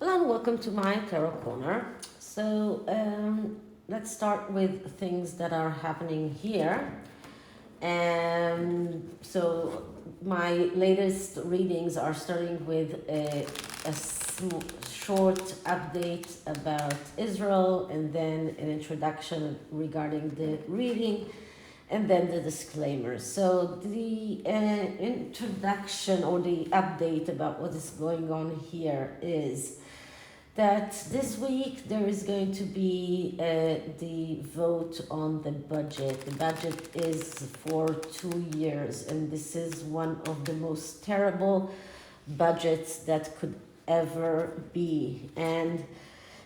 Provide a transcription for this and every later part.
Hello and welcome to my Tarot Corner. So let's start with things that are happening here. So my latest readings are starting with a short update about Israel, and then an introduction regarding the reading, and then the disclaimer. So the introduction or the update about what is going on here is that this week there is going to be the vote on the budget. The budget is for 2 years, and this is one of the most terrible budgets that could ever be. And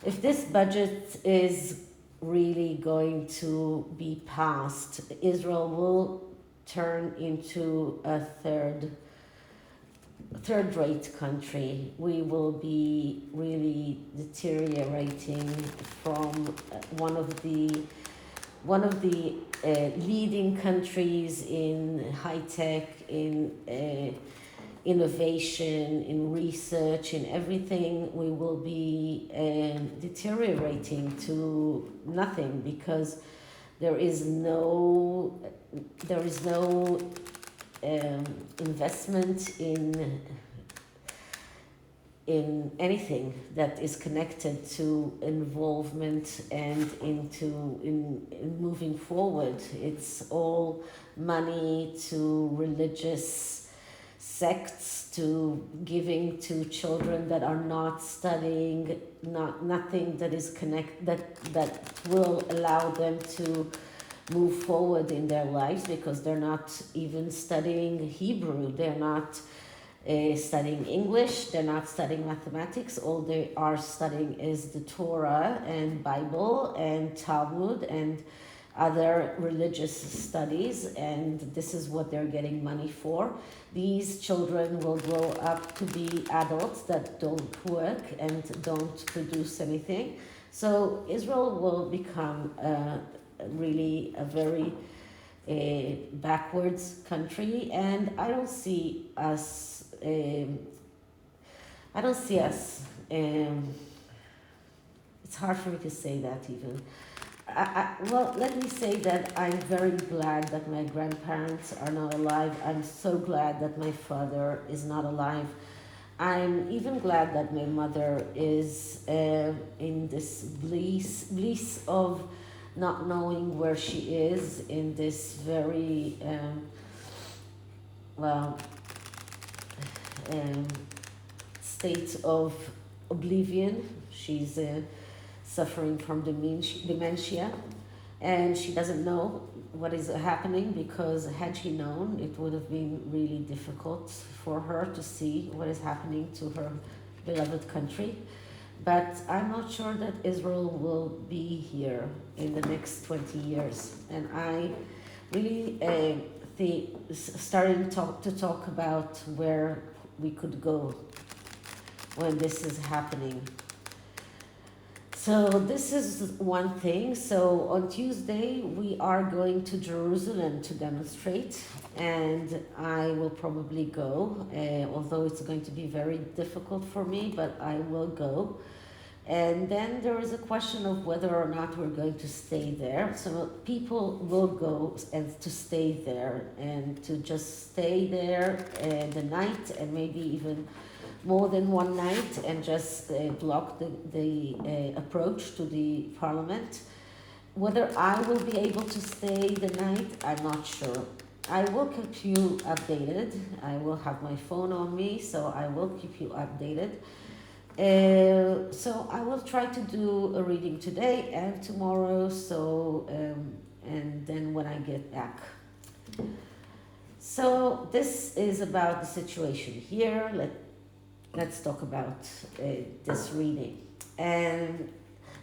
if this budget is really going to be passed, Israel will turn into a third-rate country. We will be really deteriorating from one of the leading countries in high tech, in innovation, in research, in everything. We will be deteriorating to nothing because there is no investment in anything that is connected to involvement and in moving forward. It's all money to religious sects, to giving to children that are not studying, nothing that is that will allow them to move forward in their lives, because they're not even studying Hebrew, they're not studying English, they're not studying mathematics. All they are studying is the Torah and Bible and Talmud and other religious studies, and this is what they're getting money for. These children will grow up to be adults that don't work and don't produce anything. So Israel will become really a very backwards country, and I don't see us. It's hard for me to say that even. Well, let me say that I'm very glad that my grandparents are not alive. I'm so glad that my father is not alive. I'm even glad that my mother is in this bliss of not knowing where she is, in this very state of oblivion. She's suffering from dementia, and she doesn't know what is happening, because had she known, it would have been really difficult for her to see what is happening to her beloved country. But I'm not sure that Israel will be here in the next 20 years. And I really started to talk about where we could go when this is happening. So this is one thing. So on Tuesday, we are going to Jerusalem to demonstrate, and I will probably go, although it's going to be very difficult for me, but I will go. And then there is a question of whether or not we're going to stay there. So people will go and to stay there, and to just stay there the night, and maybe even more than one night, and just block the approach to the parliament. Whether I will be able to stay the night, I'm not sure. I will keep you updated. I will have my phone on me, so I will keep you updated. So I will try to do a reading today and tomorrow, so and then when I get back. So this is about the situation here. Let's talk about this reading. And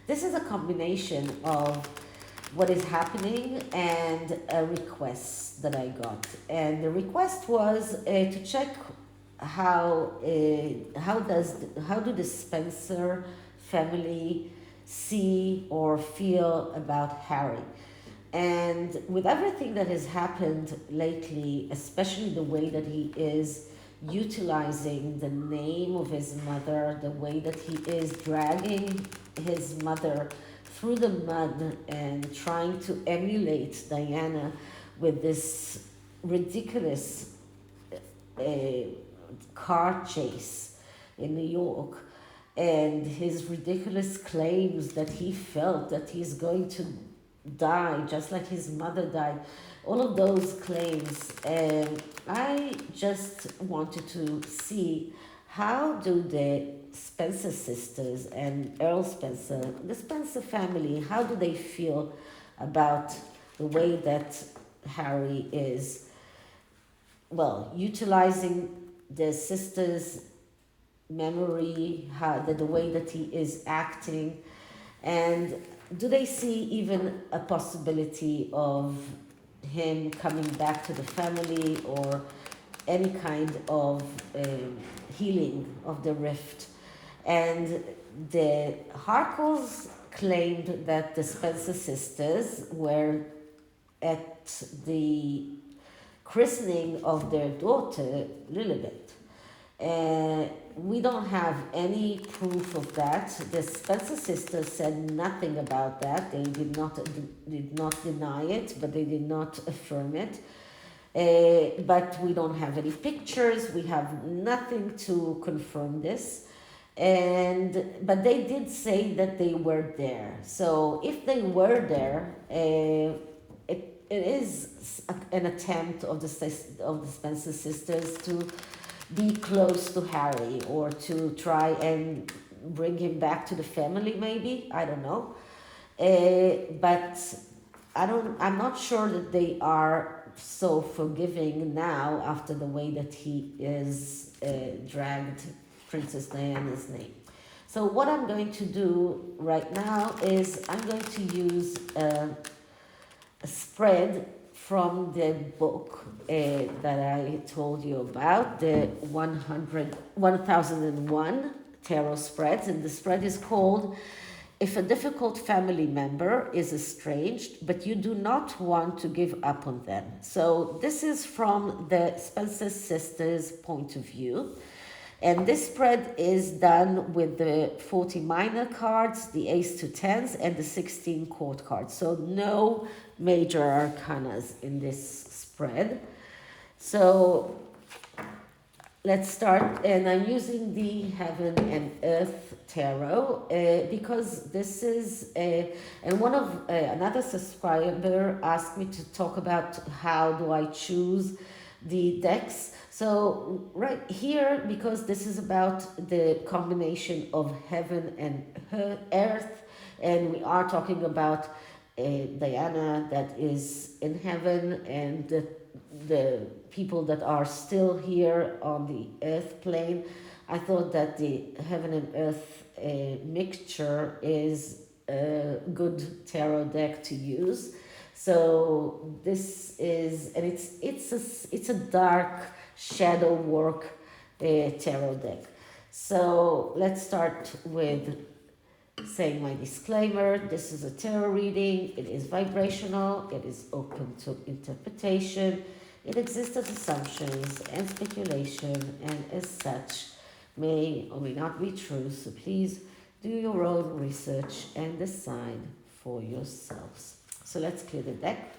this is a combination of what is happening and a request that I got. And the request was to check how do the Spencer family see or feel about Harry. And with everything that has happened lately, especially the way that he is utilizing the name of his mother, the way that he is dragging his mother through the mud and trying to emulate Diana with this ridiculous car chase in New York, and his ridiculous claims that he felt that he's going to die just like his mother died, all of those claims. And I just wanted to see, how do the Spencer sisters and Earl Spencer, the Spencer family, how do they feel about the way that Harry is, well, utilizing the sisters' memory, the way that he is acting, and do they see even a possibility of him coming back to the family, or any kind of healing of the rift? And the Harkles claimed that the Spencer sisters were at the christening of their daughter Lilibet. We don't have any proof of that. The Spencer sisters said nothing about that. They did not deny it, but they did not affirm it. But we don't have any pictures. We have nothing to confirm this. But they did say that they were there. So if they were there, it is an attempt of the Spencer sisters to be close to Harry, or to try and bring him back to the family, maybe. I don't know. But I'm not sure that they are so forgiving now after the way that he is dragged Princess Diana's name. So what I'm going to do right now is I'm going to use a spread from the book that I told you about, the 1001 tarot spreads, and the spread is called If a Difficult Family Member is Estranged, but You Do Not Want to Give Up on Them. So this is from the Spencer sisters' point of view. And this spread is done with the 40 minor cards, the ace to tens, and the 16 court cards. So no major arcanas in this spread. So let's start. And I'm using the Heaven and Earth Tarot because this is and one of another subscriber asked me to talk about how do I choose the decks. So right here, because this is about the combination of heaven and earth, and we are talking about Diana that is in heaven, and the people that are still here on the earth plane, I thought that the heaven and earth mixture is a good tarot deck to use. So this is, and it's a dark shadow work tarot deck. So let's start with saying my disclaimer. This is a tarot reading. It is vibrational. It is open to interpretation. It exists as assumptions and speculation, and as such may or may not be true. So please do your own research and decide for yourselves. So let's clear the deck.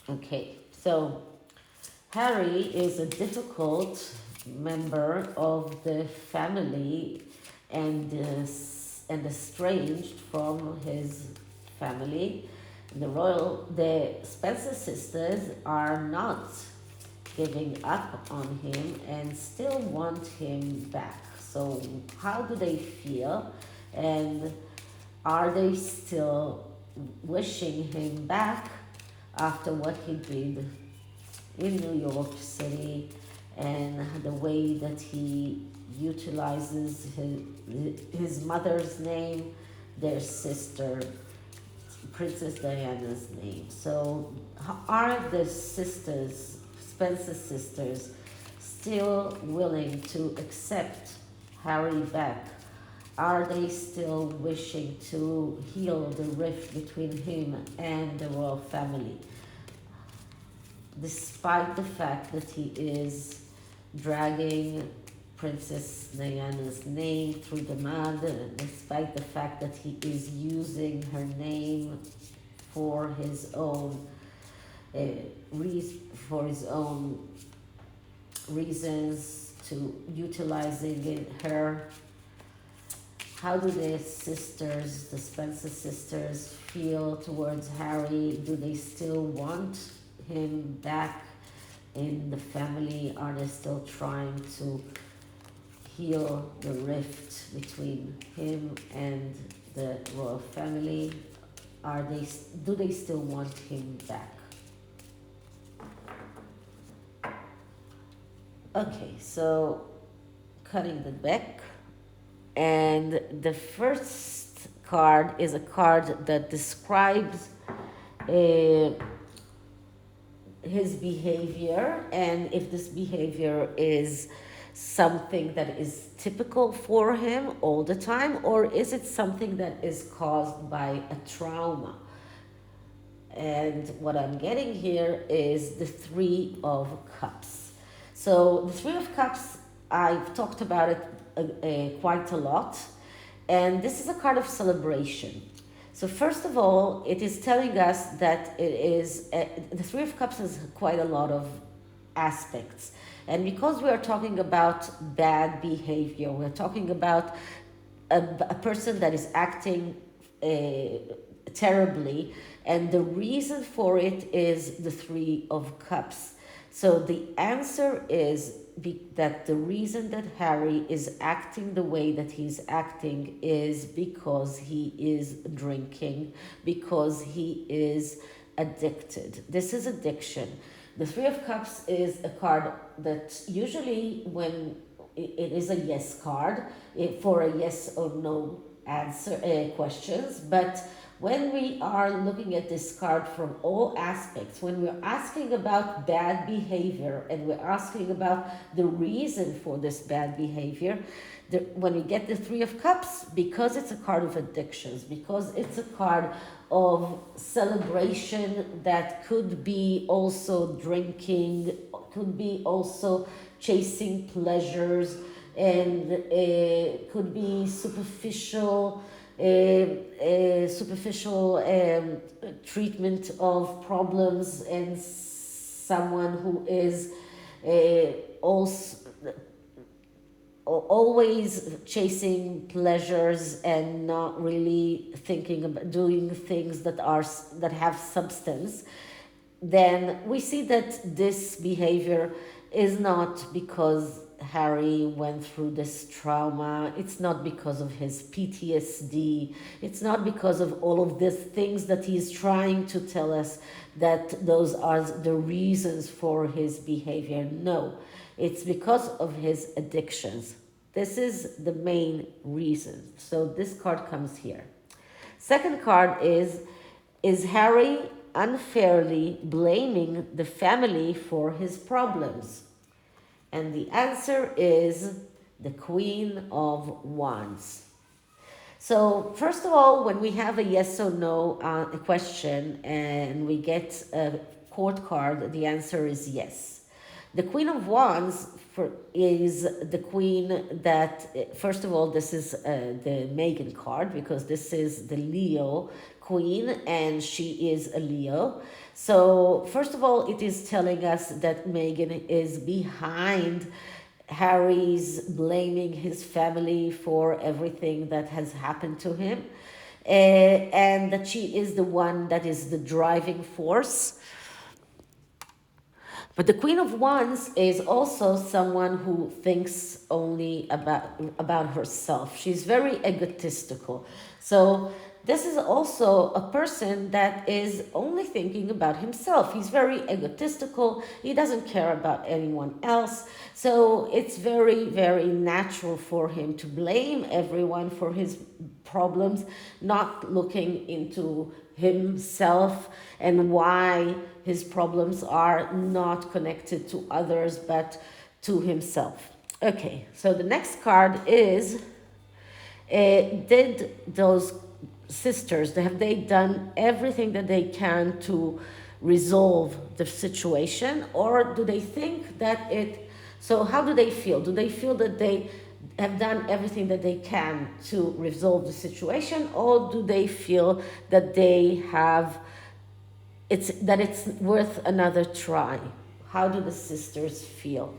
Okay, so Harry is a difficult member of the family and estranged from his family. The Spencer sisters are not giving up on him and still want him back. So how do they feel? And are they still wishing him back after what he did in New York City, and the way that he utilizes his mother's name, their sister, Princess Diana's name? So are the sisters, Spencer sisters, still willing to accept Harry back? Are they still wishing to heal the rift between him and the royal family? Despite the fact that he is dragging Princess Diana's name through the mud, despite the fact that he is using her name for his own reasons, to utilizing her. How do the sisters, the Spencer sisters, feel towards Harry? Do they still want him back in the family? Are they still trying to heal the rift between him and the royal family? Do they still want him back? Okay, so cutting the deck, and the first card is a card that describes his behavior, and if this behavior is something that is typical for him all the time, or is it something that is caused by a trauma. And what I'm getting here is the Three of Cups. So the Three of Cups, I've talked about it quite a lot, and this is a card of celebration. So first of all, it is telling us that it is, the Three of Cups has quite a lot of aspects. And because we are talking about bad behavior, we're talking about a person that is acting terribly, and the reason for it is the Three of Cups. So the answer is that the reason that Harry is acting the way that he's acting is because he is drinking, because he is addicted. This is addiction. The Three of Cups is a card that usually, when it is a yes card for a yes or no answer questions, but when we are looking at this card from all aspects, when we're asking about bad behavior and we're asking about the reason for this bad behavior, when we get the Three of Cups, because it's a card of addictions, because it's a card of celebration that could be also drinking, could be also chasing pleasures, and could be superficial treatment of problems, and someone who is also always chasing pleasures and not really thinking about doing things that have substance, then we see that this behavior is not because Harry went through this trauma. It's not because of his PTSD. It's not because of all of these things that he's trying to tell us that those are the reasons for his behavior. No, it's because of his addictions. This is the main reason. So this card comes here. Second card is Harry unfairly blaming the family for his problems? And the answer is the Queen of Wands. So first of all, when we have a yes or no question and we get a court card, the answer is yes. The Queen of Wands is the queen that, first of all, this is the Meghan card, because this is the Leo queen and she is a Leo. So first of all, it is telling us that Meghan is behind Harry's blaming his family for everything that has happened to him, and that she is the one that is the driving force. But the Queen of Wands is also someone who thinks only about herself. She's very egotistical. So this is also a person that is only thinking about himself. He's very egotistical. He doesn't care about anyone else. So it's very, very natural for him to blame everyone for his problems, not looking into himself and why his problems are not connected to others but to himself. Okay, so the next card is, did those sisters, have they done everything that they can to resolve the situation, or do they think that so how do they feel? Do they feel that they have done everything that they can to resolve the situation, or do they feel that it's worth another try? How do the sisters feel?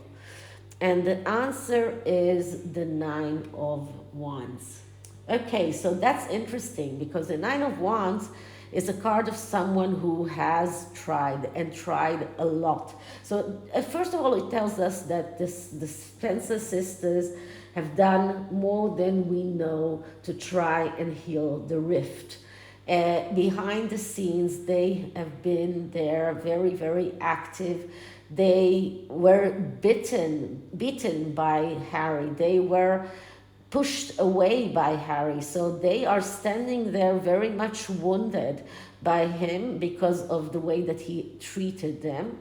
And the answer is the Nine of Wands. Okay, so that's interesting because the Nine of Wands is a card of someone who has tried and tried a lot. So first of all, it tells us that the Spencer sisters have done more than we know to try and heal the rift. Behind the scenes, they have been there, very, very active. They were beaten by Harry. They were pushed away by Harry. So they are standing there very much wounded by him because of the way that he treated them.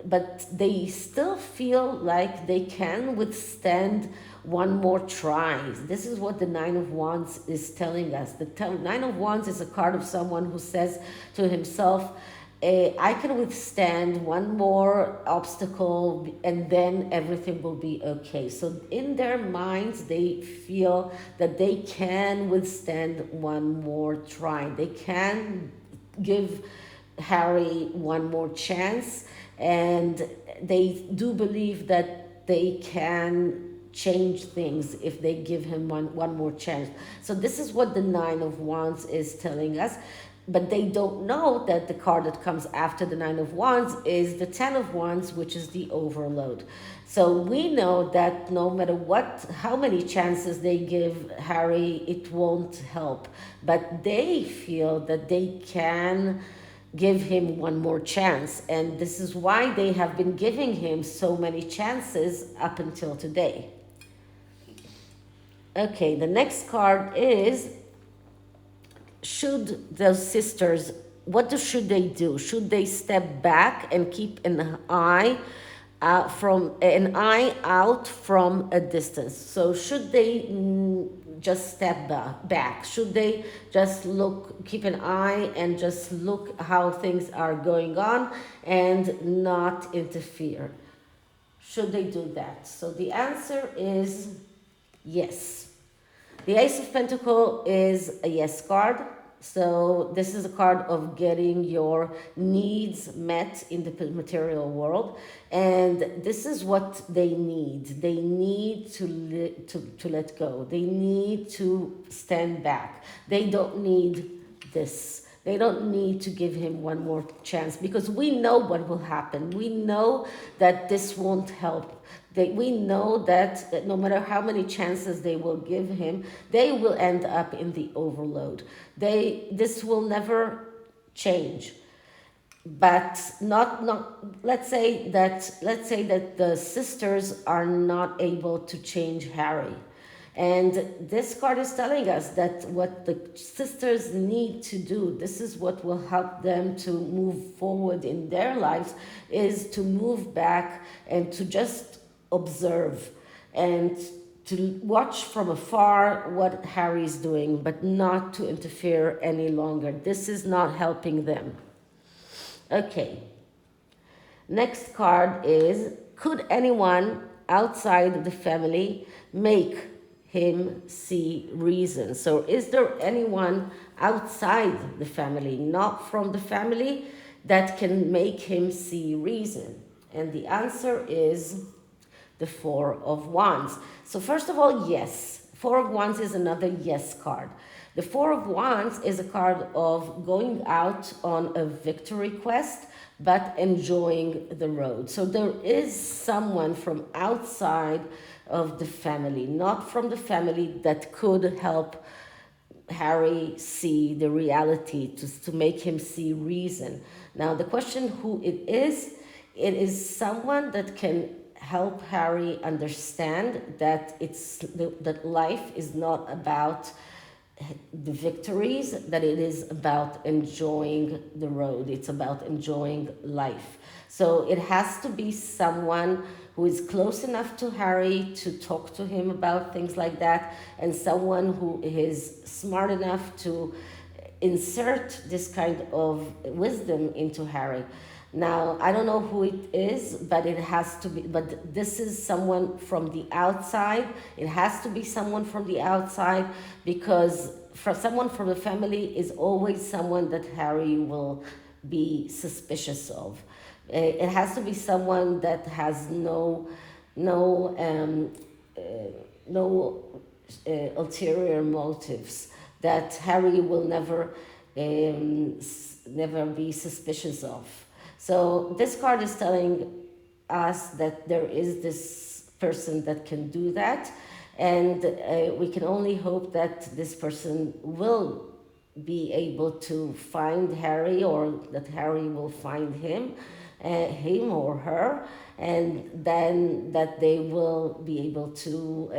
But they still feel like they can withstand one more try. This is what the Nine of Wands is telling us. The Nine of Wands is a card of someone who says to himself, I can withstand one more obstacle and then everything will be okay. So in their minds, they feel that they can withstand one more try. They can give Harry one more chance, and they do believe that they can change things if they give him one more chance. So this is what the Nine of Wands is telling us. But they don't know that the card that comes after the Nine of Wands is the Ten of Wands, which is the overload. So we know that no matter how many chances they give Harry, it won't help. But they feel that they can give him one more chance. And this is why they have been giving him so many chances up until today. Okay, the next card is, should those sisters, should they do? Should they step back and keep an eye out from a distance? So should they just step back? Should they just keep an eye and just look how things are going on and not interfere? Should they do that? So the answer is yes. The Ace of Pentacles is a yes card. So this is a card of getting your needs met in the material world. And this is what they need. They need to let go. They need to stand back. They don't need this. They don't need to give him one more chance because we know what will happen. We know that this won't help. We know that no matter how many chances they will give him, they will end up in the overload. This will never change. But let's say that the sisters are not able to change Harry. And this card is telling us that what the sisters need to do, this is what will help them to move forward in their lives, is to move back and to just observe and to watch from afar what Harry's doing, but not to interfere any longer. This is not helping them. Okay. Next card is, could anyone outside the family make him see reason? So is there anyone outside the family, not from the family, that can make him see reason? And the answer is the Four of Wands. So first of all, yes. Four of Wands is another yes card. The Four of Wands is a card of going out on a victory quest, but enjoying the road. So there is someone from outside of the family, not from the family, that could help Harry see the reality, to make him see reason. Now the question who it is someone that can help Harry understand that that life is not about the victories, that it is about enjoying the road. It's about enjoying life. So it has to be someone who is close enough to Harry to talk to him about things like that, and someone who is smart enough to insert this kind of wisdom into Harry. Now, I don't know who it is, but it has to be, but this is someone from the outside. It has to be someone from the outside, because for someone from the family is always someone that Harry will be suspicious of. It has to be someone that has no ulterior motives, that Harry will never be suspicious of. So this card is telling us that there is this person that can do that, and we can only hope that this person will be able to find Harry, or that Harry will find him or her, and then that they will be able to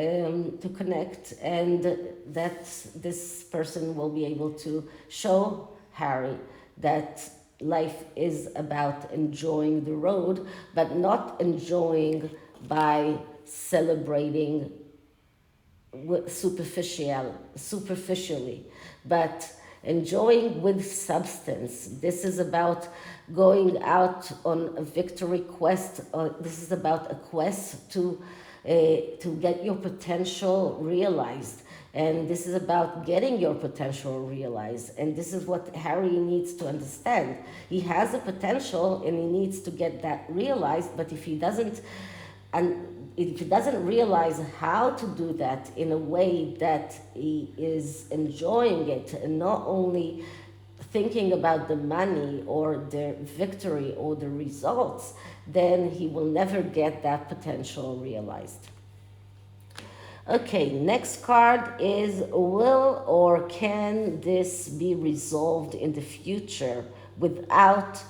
connect, and that this person will be able to show Harry that life is about enjoying the road, but not enjoying by celebrating superficially, but enjoying with substance. This is about going out on a victory quest. This is about a quest to get your potential realized. And this is about getting your potential realized. And this is what Harry needs to understand. He has a potential and he needs to get that realized, but if he doesn't realize how to do that in a way that he is enjoying it, and not only thinking about the money or the victory or the results, then he will never get that potential realized. Okay, next card is, will or can this be resolved in the future without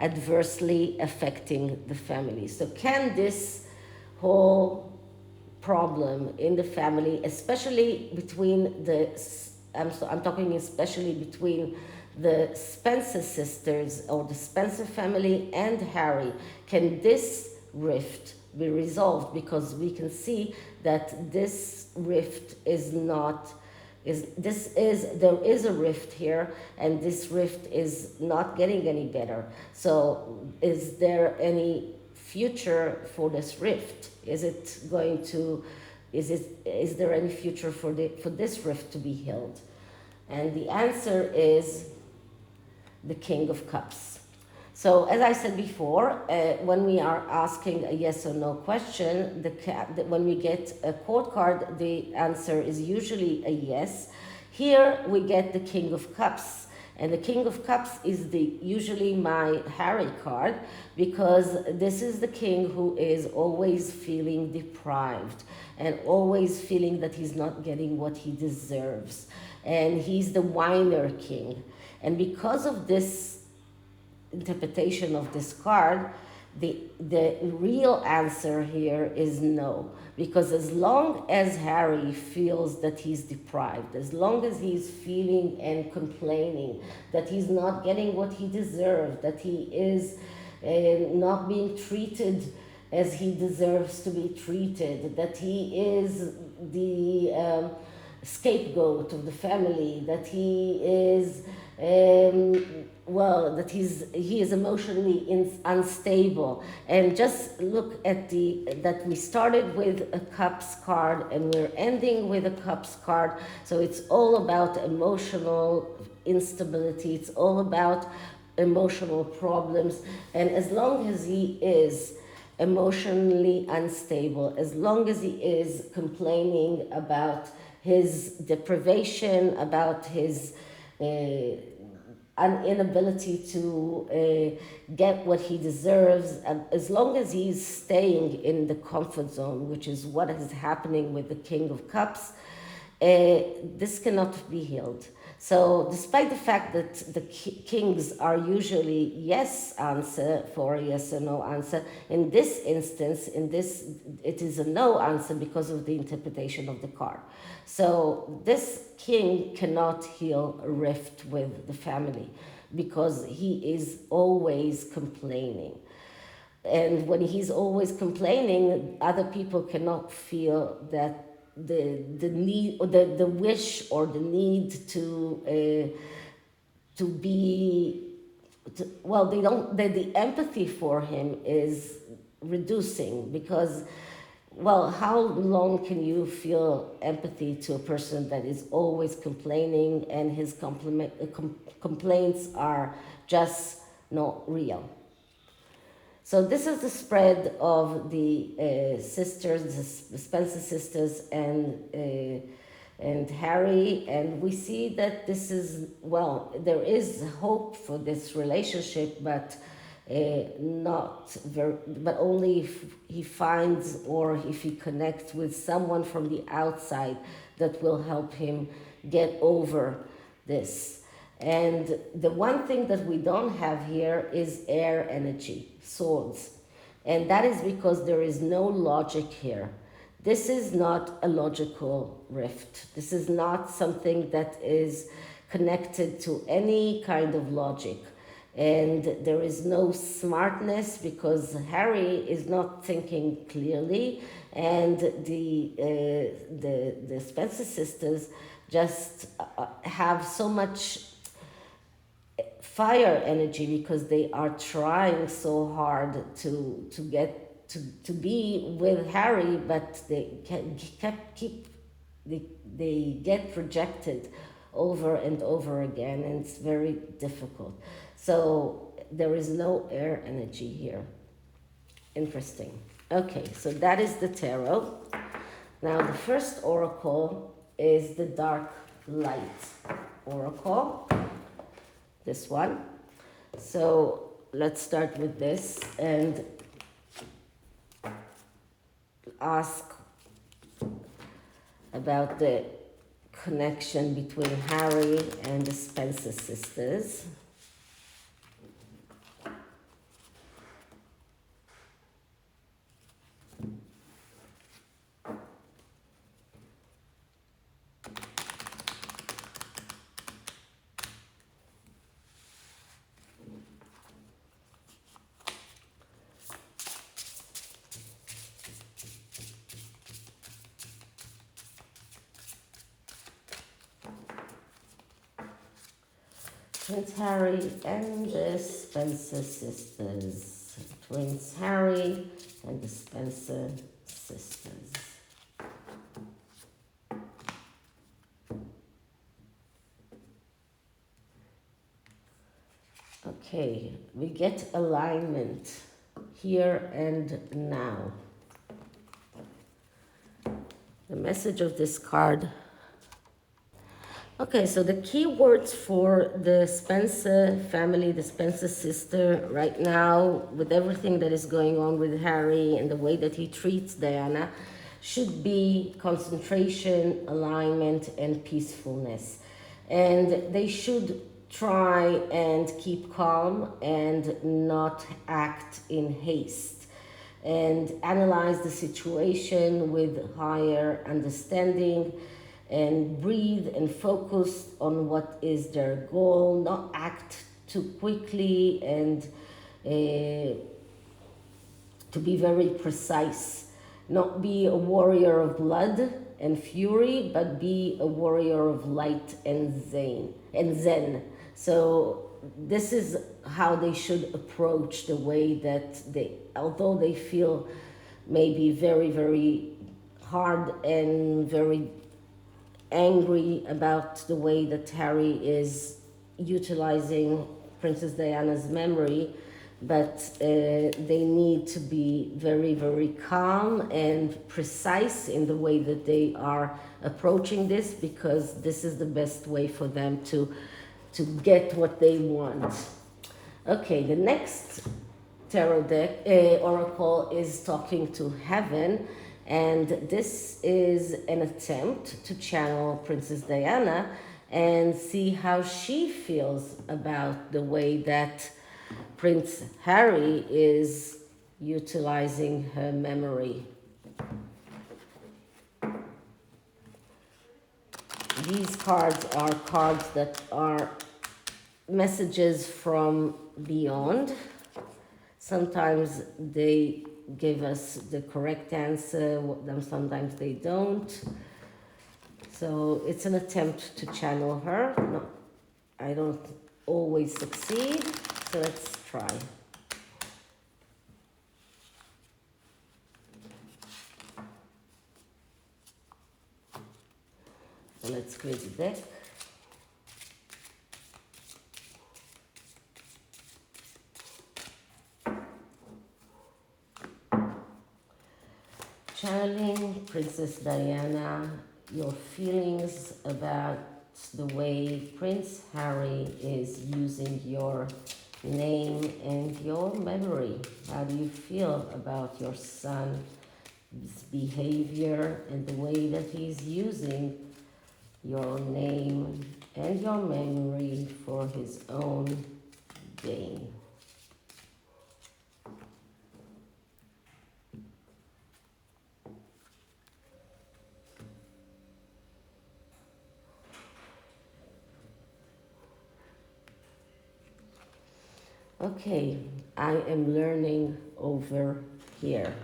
adversely affecting the family? So can this whole problem in the family, especially between I'm talking especially between the Spencer sisters or the Spencer family and Harry, can this rift be resolved? Because we can see that this rift there is a rift here, and this rift is not getting any better. So is there any future for this rift? Is there any future for this rift to be healed? And the answer is the King of Cups. So as I said before, when we are asking a yes or no question, when we get a court card, the answer is usually a yes. Here we get the King of Cups. And the King of Cups is usually my Harry card, because this is the king who is always feeling deprived and always feeling that he's not getting what he deserves. And he's the whiner king. And because of this interpretation of this card, the real answer here is no. Because as long as Harry feels that he's deprived, as long as he's feeling and complaining that he's not getting what he deserves, that he is not being treated as he deserves to be treated, that he is the scapegoat of the family, that he is that he is emotionally unstable. And just look at that we started with a Cups card and we're ending with a Cups card. So it's all about emotional instability. It's all about emotional problems. And as long as he is emotionally unstable, as long as he is complaining about his deprivation, about his an inability to get what he deserves, and as long as he's staying in the comfort zone, which is what is happening with the King of Cups, this cannot be healed. So, despite the fact that the kings are usually yes answer for a yes or no answer, in this instance, it is a no answer because of the interpretation of the card. So, this king cannot heal a rift with the family because he is always complaining. And when he's always complaining, other people cannot feel that the need or the wish or the need to be well, they don't the empathy for him is reducing because, well, how long can you feel empathy to a person that is always complaining and his complaints are just not real? So this is the spread of the sisters, the Spencer sisters, and Harry, and we see that this is, well, there is hope for this relationship, but not very, but only if he finds or if he connects with someone from the outside that will help him get over this. And the one thing that we don't have here is air energy, swords. And that is because there is no logic here. This is not a logical rift. This is not something that is connected to any kind of logic. And there is no smartness because Harry is not thinking clearly, and the Spencer sisters just have so much fire energy because they are trying so hard to get to be with Harry, but they get rejected over and over again, and it's very difficult. So there is no air energy here. Interesting. Okay, so that is the tarot. Now the first oracle is the dark light oracle. This one. So let's start with this and ask about the connection between Harry and the Spencer sisters. Prince Harry and the Spencer sisters. Prince Harry and the Spencer sisters. Okay, we get alignment here and now. The message of this card. Okay, so the key words for the Spencer family, the Spencer sister, right now, with everything that is going on with Harry and the way that he treats Diana, should be concentration, alignment, and peacefulness. And they should try and keep calm and not act in haste, and analyze the situation with higher understanding, and breathe and focus on what is their goal, not act too quickly, and to be very precise, not be a warrior of blood and fury, but be a warrior of light and zen. So this is how they should approach the way that they, although they feel maybe very, very hard and very angry about the way that Harry is utilizing Princess Diana's memory, but they need to be very, very calm and precise in the way that they are approaching this, because this is the best way for them to get what they want. Okay, the next tarot deck oracle is talking to heaven, And this is an attempt to channel Princess Diana and see how she feels about the way that Prince Harry is utilizing her memory. These cards are cards that are messages from beyond. Sometimes they give us the correct answer, sometimes they don't. So it's an attempt to channel her. No, I don't always succeed, so let's try. So let's clear the deck. Channeling Princess Diana, your feelings about the way Prince Harry is using your name and your memory. How do you feel about your son's behavior and the way that he's using your name and your memory for his own gain? Okay, I am learning over here.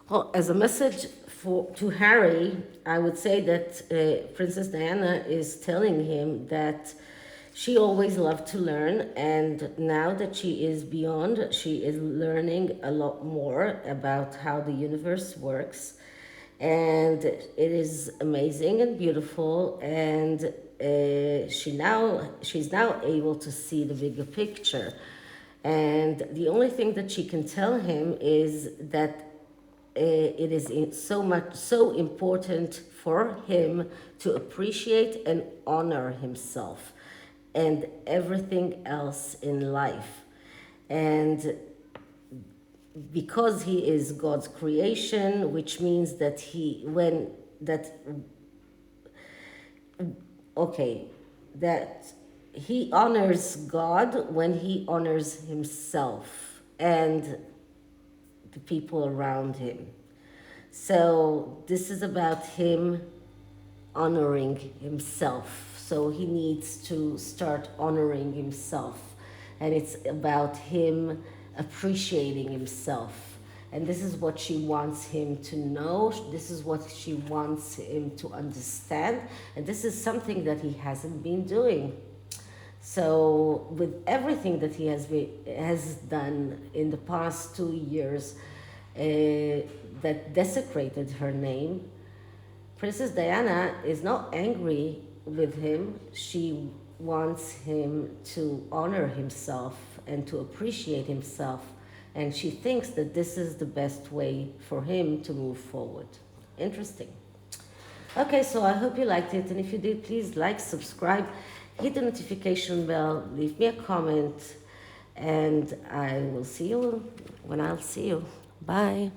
Well, as a message to Harry, I would say that Princess Diana is telling him that she always loved to learn, and now that she is beyond, she is learning a lot more about how the universe works. And it is amazing and beautiful, and she's now able to see the bigger picture. And the only thing that she can tell him is that it is so important for him to appreciate and honor himself and everything else in life. And because he is God's creation, which means that that he honors God when he honors himself and the people around him. So this is about him honoring himself. So he needs to start honoring himself. And it's about him appreciating himself. And this is what she wants him to know. This is what she wants him to understand. And this is something that he hasn't been doing. So with everything that he has done in the past 2 years that desecrated her name, Princess Diana is not angry with him. She wants him to honor himself and to appreciate himself. And she thinks that this is the best way for him to move forward. Interesting. Okay, so I hope you liked it. And if you did, please like, subscribe, hit the notification bell, leave me a comment, and I will see you when I'll see you. Bye.